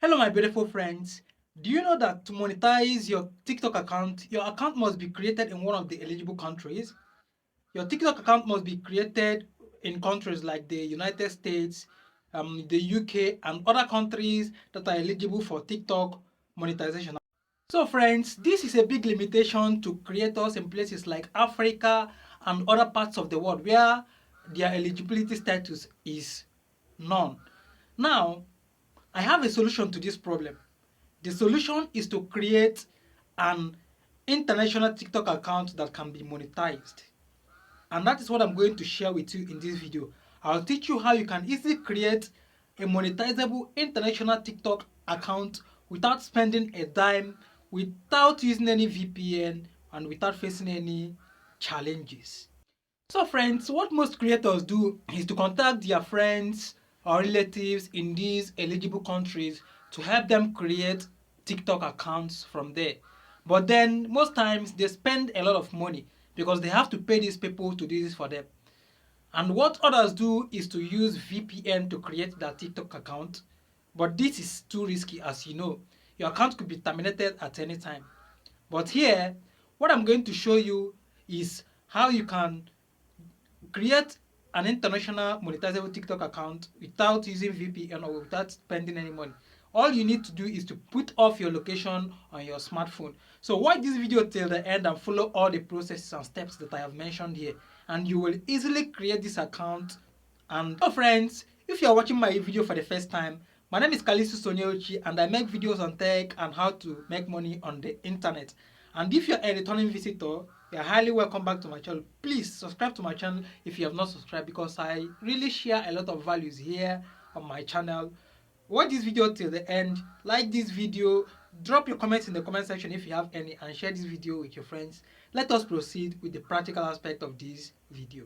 Hello, my beautiful friends. Do you know that to monetize your TikTok account, your account must be created in one of the eligible countries? Your TikTok account must be created in countries like the United States, the UK, and other countries that are eligible for TikTok monetization. So, friends, this is a big limitation to creators in places like Africa and other parts of the world where their eligibility status is none. Now, I have a solution to this problem. The solution is to create an international TikTok account that can be monetized. And that is what I'm going to share with you in this video. I'll teach you how you can easily create a monetizable international TikTok account without spending a dime, without using any VPN, and without facing any challenges. So friends, what most creators do is to contact their friends or relatives in these eligible countries to help them create TikTok accounts from there. But then most times they spend a lot of money because they have to pay these people to do this for them. And what others do is to use VPN to create their TikTok account. But this is too risky, as you know. Your account could be terminated at any time. But here, what I'm going to show you is how you can create an international monetizable TikTok account without using VPN or without spending any money. All you need to do is to put off your location on your smartphone. So watch this video till the end and follow all the processes and steps that I have mentioned here, and you will easily create this account. And so friends, if you are watching my video for the first time, my name is Kalisu Sonyeochi and I make videos on tech and how to make money on the internet. And if you're a returning visitor, you're highly welcome back to my channel. Please subscribe to my channel if you have not subscribed, because I really share a lot of values here on my channel. Watch this video till the end, like this video, drop your comments in the comment section if you have any, and share this video with your friends. Let us proceed with the practical aspect of this video.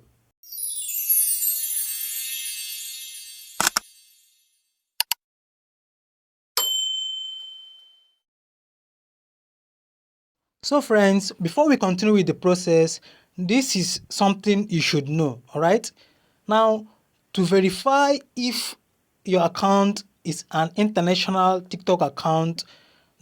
So friends, before we continue with the process, this is something you should know, all right? Now, to verify if your account is an international TikTok account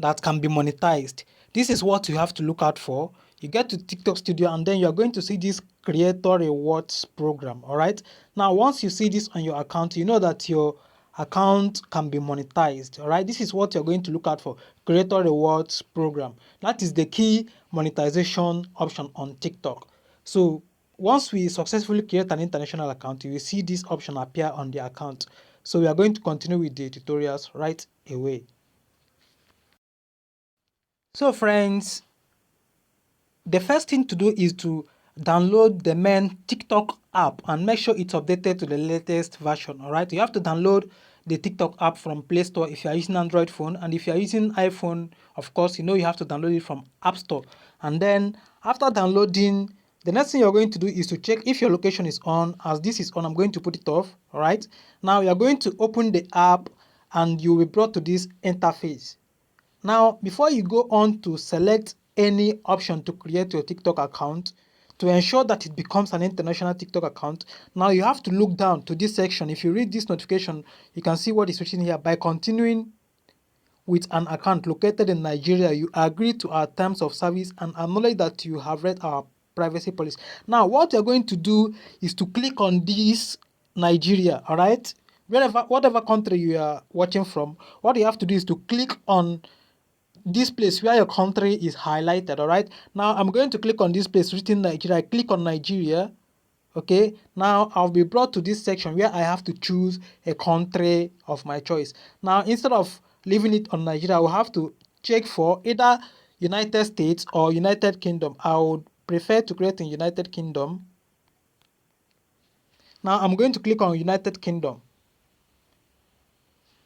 that can be monetized, this is what you have to look out for. You get to TikTok Studio and then you're going to see this Creator Rewards program, all right? Now, once you see this on your account, you know that your account can be monetized. All right, this is what you're going to look out for: Creator Rewards program. That is the key monetization option on TikTok. So once we successfully create an international account, you will see this option appear on the account. So we are going to continue with the tutorials right away. So friends, the first thing to do is to download the main TikTok app and make sure it's updated to the latest version. All right, you have to download the TikTok app from Play Store if you are using Android phone, and if you are using iPhone, of course, you have to download it from App Store. And then after downloading, the next thing you're going to do is to check if your location is on. As this is on, I'm going to put it off. All right, now you're going to open the app and you'll be brought to this interface. Now, before you go on to select any option to create your TikTok account, to ensure that it becomes an international TikTok account, now you have to look down to this section. If you read this notification, you can see what is written here. By continuing with an account located in Nigeria, you agree to our terms of service and acknowledge that you have read our privacy policy. Now, what you're going to do is to click on this Nigeria, all right? Whatever country you are watching from, what you have to do is to click on this place where your country is highlighted. All right, now I'm going to click on this place written Nigeria. I click on Nigeria. Okay, now I'll be brought to this section where I have to choose a country of my choice. Now, instead of leaving it on Nigeria, I will have to check for either United States or United Kingdom. I would prefer to create in United Kingdom. Now I'm going to click on United Kingdom.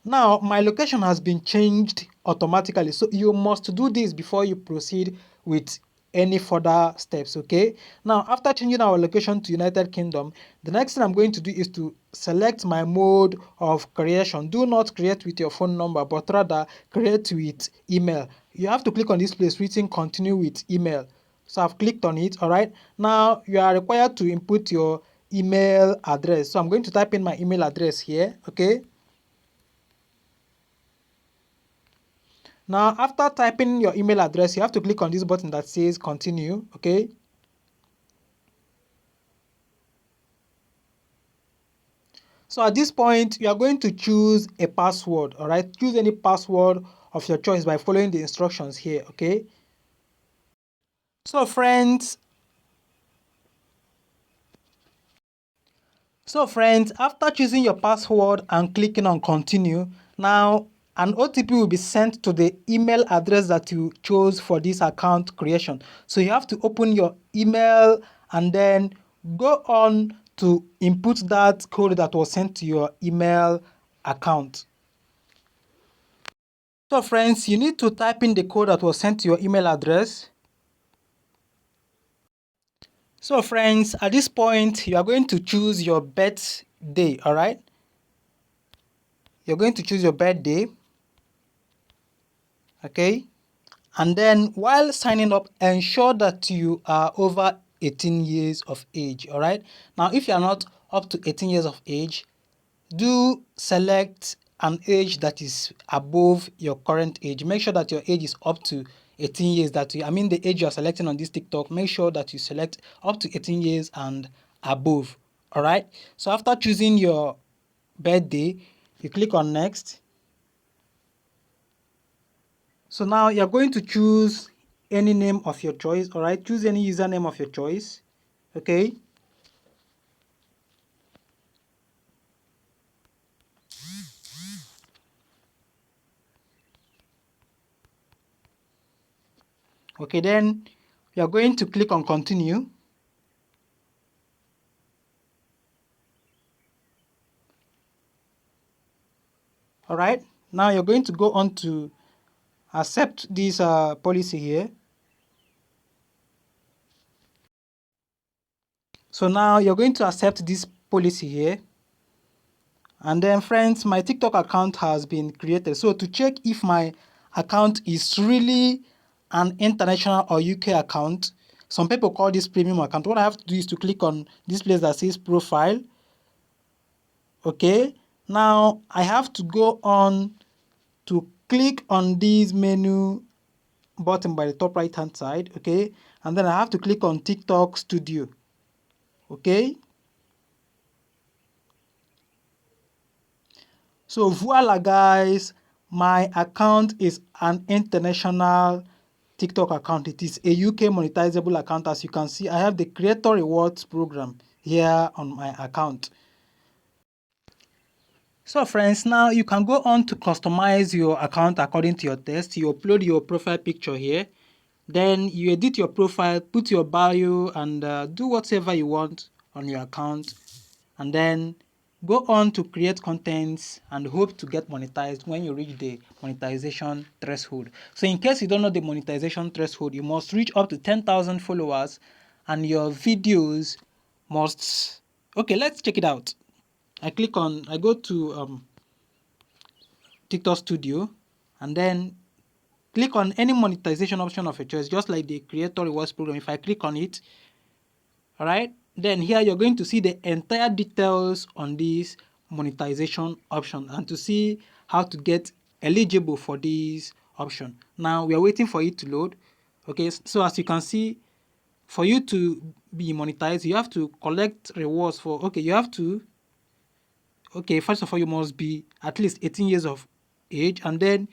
Now, my location has been changed automatically. So you must do this before you proceed with any further steps, okay? Now, after changing our location to United Kingdom, the next thing I'm going to do is to select my mode of creation. Do not create with your phone number, but rather create with email. You have to click on this place written continue with email. So I've clicked on it, all right? Now, you are required to input your email address. So I'm going to type in my email address here, okay? Now, after typing your email address, you have to click on this button that says continue, okay? So at this point, you are going to choose a password, all right? Choose any password of your choice by following the instructions here, okay? So friends, after choosing your password and clicking on continue, now an OTP will be sent to the email address that you chose for this account creation. So you have to open your email and then go on to input that code that was sent to your email account. So friends, you need to type in the code that was sent to your email address. So friends, at this point, you are going to choose your birthday, all right? You're going to choose your birthday, okay? And then while signing up, ensure that you are over 18 years of age, all right? Now, if you are not up to 18 years of age, do select an age that is above your current age. Make sure that your age is up to 18 years. The age you are selecting on this TikTok, make sure that you select up to 18 years and above, all right? So after choosing your birthday, you click on next. So now you're going to choose any name of your choice, all right? Choose any username of your choice, okay? Okay, then you're going to click on continue. All right, now you're going to go on to accept this policy here. So now you're going to accept this policy here. And then friends, my TikTok account has been created. So to check if my account is really an international or UK account, some people call this premium account. What I have to do is to click on this place that says profile. Okay, now I have to go on to click on this menu button by the top right hand side, okay, and then I have to click on TikTok Studio, okay. So voila guys, my account is an international TikTok account. It is a UK monetizable account. As you can see, I have the creator rewards program here on my account. So friends, now you can go on to customize your account according to your taste. You upload your profile picture here. Then you edit your profile, put your bio, and do whatever you want on your account. And then go on to create contents and hope to get monetized when you reach the monetization threshold. So in case you don't know the monetization threshold, you must reach up to 10,000 followers and your videos must... Okay, let's check it out. I go to TikTok Studio and then click on any monetization option of your choice, just like the creator rewards program. If I click on it, all right, then here you're going to see the entire details on this monetization option and to see how to get eligible for this option. Now we are waiting for it to load. Okay, so as you can see, for you to be monetized, you have to collect rewards for, first of all, you must be at least 18 years of age, and then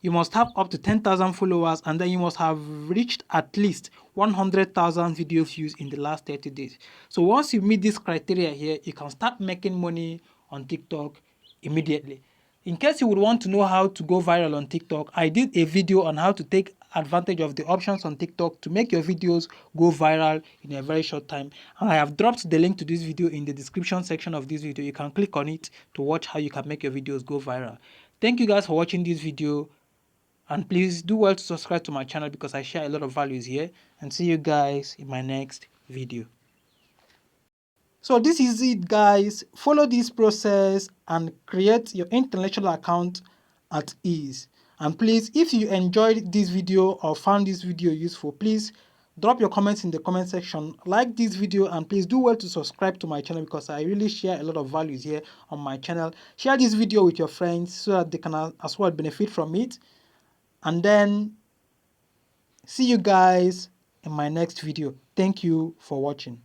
you must have up to 10,000 followers, and then you must have reached at least 100,000 video views in the last 30 days. So once you meet this criteria here, you can start making money on TikTok immediately. In case you would want to know how to go viral on TikTok, I did a video on how to take advantage of the options on TikTok to make your videos go viral in a very short time. And I have dropped the link to this video in the description section of this video. You can click on it to watch how you can make your videos go viral. Thank you guys for watching this video. And please do well to subscribe to my channel because I share a lot of values here. And see you guys in my next video. So this is it guys. Follow this process and create your international account at ease. And please, if you enjoyed this video or found this video useful, please drop your comments in the comment section. Like this video and please do well to subscribe to my channel because I really share a lot of values here on my channel. Share this video with your friends so that they can as well benefit from it. And then see you guys in my next video. Thank you for watching.